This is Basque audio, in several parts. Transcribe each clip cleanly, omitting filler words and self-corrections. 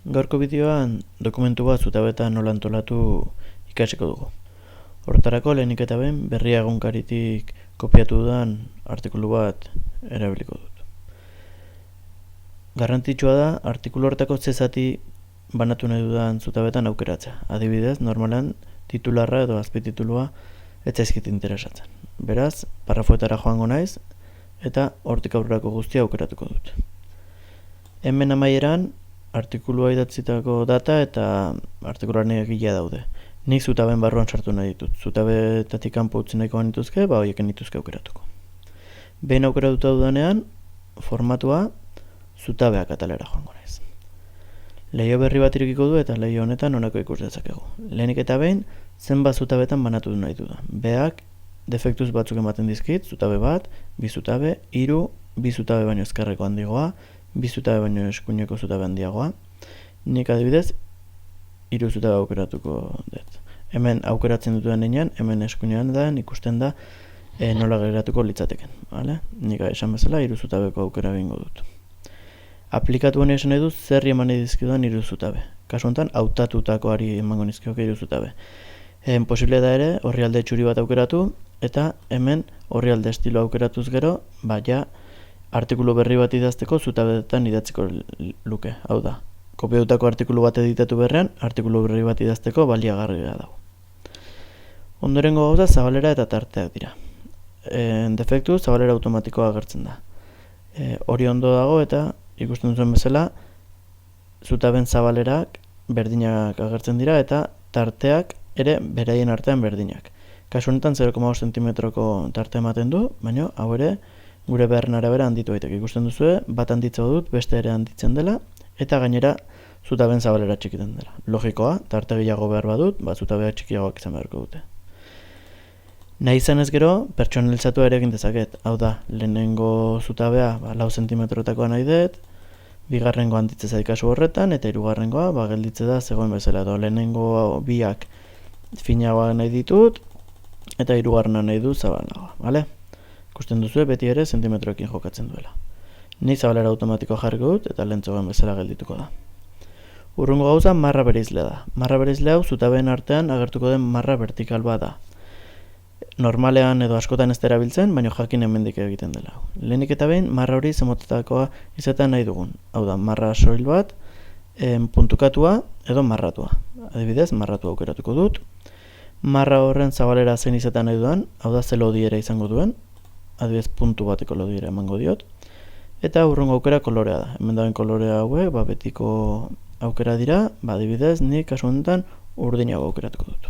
Gaurko bideoan dokumentu bat zutabetan nola antolatu ikasiko dugu. Hortarako lehenik eta behin berria egunkaritik kopiatu dudan artikulu bat erabiliko dut. Garrantzitsua da artikulu horretako zati banatu nahi dudan zutabetan aukeratzea. Adibidez, normalan titularra edo azpititulua ez zaizkit interesatzen. Beraz, parrafoetara joango naiz eta hortik aurrerako guztia aukeratuko dut. Hemen amaieran artikulua idatzitako data eta artikuluaren egilea daude. Nik zutaben barruan sartu nahi ditut. Zutabetatik kanpo utzi nahiko nituzke, horieken nituzke aukeratuko. Behin aukeratuta dudanean, formatua zutabeak atalera joango naiz. Leiho berri bat irekiko du eta leiho honetan honako ikus dezakegu. Lehenik eta behin, zenbat zutabetan banatu nahi dudan. Beak defektuz batzuk ematen dizkit, zutabe bat, bi zutabe, 3, bi zutabe baino ezkerreko handigoa, bi zutabe baino eskuineko zutabe handiagoa. Nik adibidez, 3 zutabe aukeratuko dut. Hemen aukeratzen dutuan heinean, hemen eskuinean da, ikusten da nola geratuko litzateken. Vale? Nik esan bezala 3 zutabeko aukera bingo dut. Aplikatu honi esan edu zer eman dizkiduan 3 zutabe. Kasu honetan, hautatutakoari emango nizkioke 3 zutabe. Posible da ere, orrialde txuri bat aukeratu, eta hemen orrialde estilo aukeratuz gero, ja, artikulu berri bat idazteko zutabetan idatziko luke. Hau da, kopiatutako artikulu bat editatu berrean, artikulu berri bat idazteko baliagarria dago. Ondorengo gauza zabalera eta tarteak dira. Defektu zabalera automatikoa agertzen da. Hori ondo dago eta ikusten duzuen bezala, zutaben zabalerak berdinak agertzen dira eta tarteak ere beraien artean berdinak. Kasu honetan 0,5 cm tarte ematen du, baina hau ere gure beharren arabera handitu daiteke. Ikusten duzue, bat handitzea dut, beste ere handitzen dela, eta gainera zutaben zabalera txikiten dela. Logikoa, tarte gehiago behar badut, zutabeak txikiagoak izan beharko dute. Nahi izan ez gero, pertsonalizatu ere egin dezaket. Hau da, lehenengo zutabea 4 cm-takoa nahi dut, bigarrengo handitze zait kasu horretan, eta hirugarrengoa gelditze da zegoen bezala. Lehenengo biak finagoak nahi ditut, eta hirugarrena nahi du zabalagoa. Vale? Ikusten duzu beti ere zentimetroekin jokatzen duela. Nik zabalera automatikoa jarriko dut eta lentzogen bezala geldituko da. Urrungo gauza marra bereizlea da. Marra bereizle hau zutabeen artean agertuko den marra vertikal bat da. Normalean edo askotan ez da erabiltzen, baina jakin hemendik egiten dela. Lehenik eta behin marra hori zemotetakoa izaten nahi dugun. Hau da, marra soil bat, puntukatua edo marratua. Adibidez, marratua aukeratuko dut. Marra horren zabalera zein izaten nahi dudan, hau da ze lodiera izango duen. Adibidez, puntu bateko lodiera emango diot. Eta urrungo aukera kolorea da. Hemen dauen kolorea hauek, betiko aukera dira, adibidez, nik kasu honetan urdinago aukeratuko dut.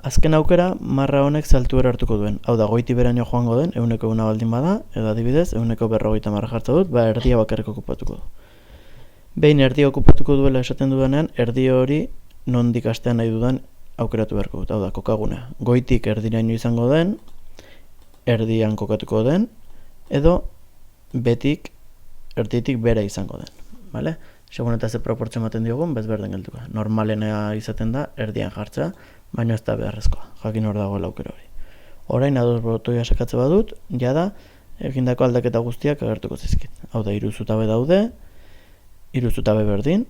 Azken aukera, marra honek saltuera hartuko duen. Hau da, goiti beraino joango den, 100 baldin bada, edo adibidez, 150 jartza dut, erdia bakarrik okupatuko du. Behin erdia okupatuko duela esaten dudanean, erdi hori nondik hastean nahi dudan aukeratu beharko dut. Hau da, kokagunea. Goitik erdiraino izango den, erdian kokatuko den, edo betik erditik bera izango den. Vale? Segun eta ze proportzio ematen diogun, bezberden gelduko. Normalena izaten da erdian jartzea, baina ez da beharrezkoa. Jakin hor dagoela aukera hori. Orain ados botoia sakatze badut, jada egindako aldaketa guztiak agertuko zizkit. Hau da, 3 zutabe daude, 3 zutabe berdin,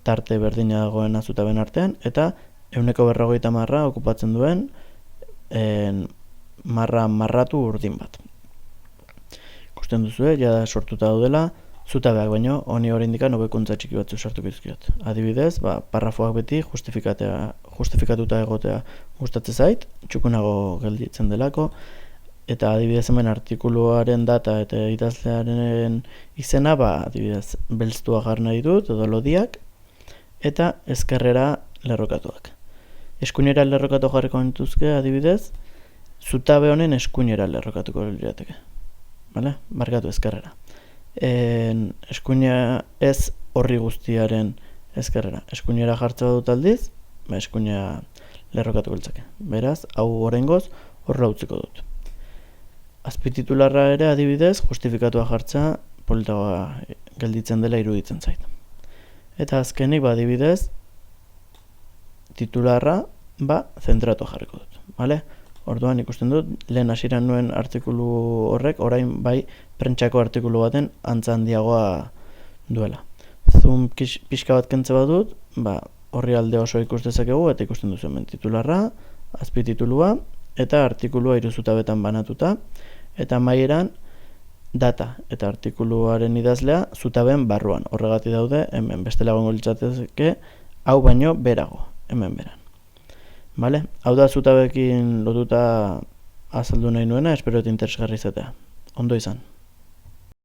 tarte berdina dagoena zutaben artean, eta 150 okupatzen duen marratu urdin bat. Ikusten duzue, jada sortuta daudela, zutabeak baino, honi oraindik hobekuntza txiki batzu sartuko dizkiot. Adibidez, parrafoak beti justifikatuta egotea gustatzen zait, txukunago gelditzen delako, eta adibidez hemen artikuluaren data eta idazlearen izena, adibidez, belztua jar nahi dut, edo lodiak, eta ezkerrera lerrokatuak. Eskuinera lerrokatu jarriko nituzke, adibidez, zutabe honen eskuinera lerrokatuko lirateke. Vale? Markatu ezkerrera. Eskuinera ez horri guztiaren ezkerrera. Eskuinera jartza dut aldiz, eskuinera lerrokatuko litzake. Beraz, hau oraingoz horra utziko dut. Azpititularra ere adibidez, justifikatua jartza politagoa gelditzen dela iruditzen zait. Eta azkenik, adibidez, titularra, zentratu jarriko dut. Vale? Orduan ikusten dut, lehen hasieran nuen artikulu horrek, orain bai, prentsako artikulu baten antza handiagoa duela. zoom pixka bat kentze badut, horri alde oso ikus dezakegu eta ikusten duzu hemen titularra, azpititulua eta artikulua 3 zutabetan banatuta, eta amaieran data eta artikuluaren idazlea zutabeen barruan. Horregatik daude hemen bestela egongo litzateke hau baino berago, hemen beran. Vale? Hau da zutabeekin lotuta azaldu nahi nuena, espero eta interesgarri izatea. Ondo izan.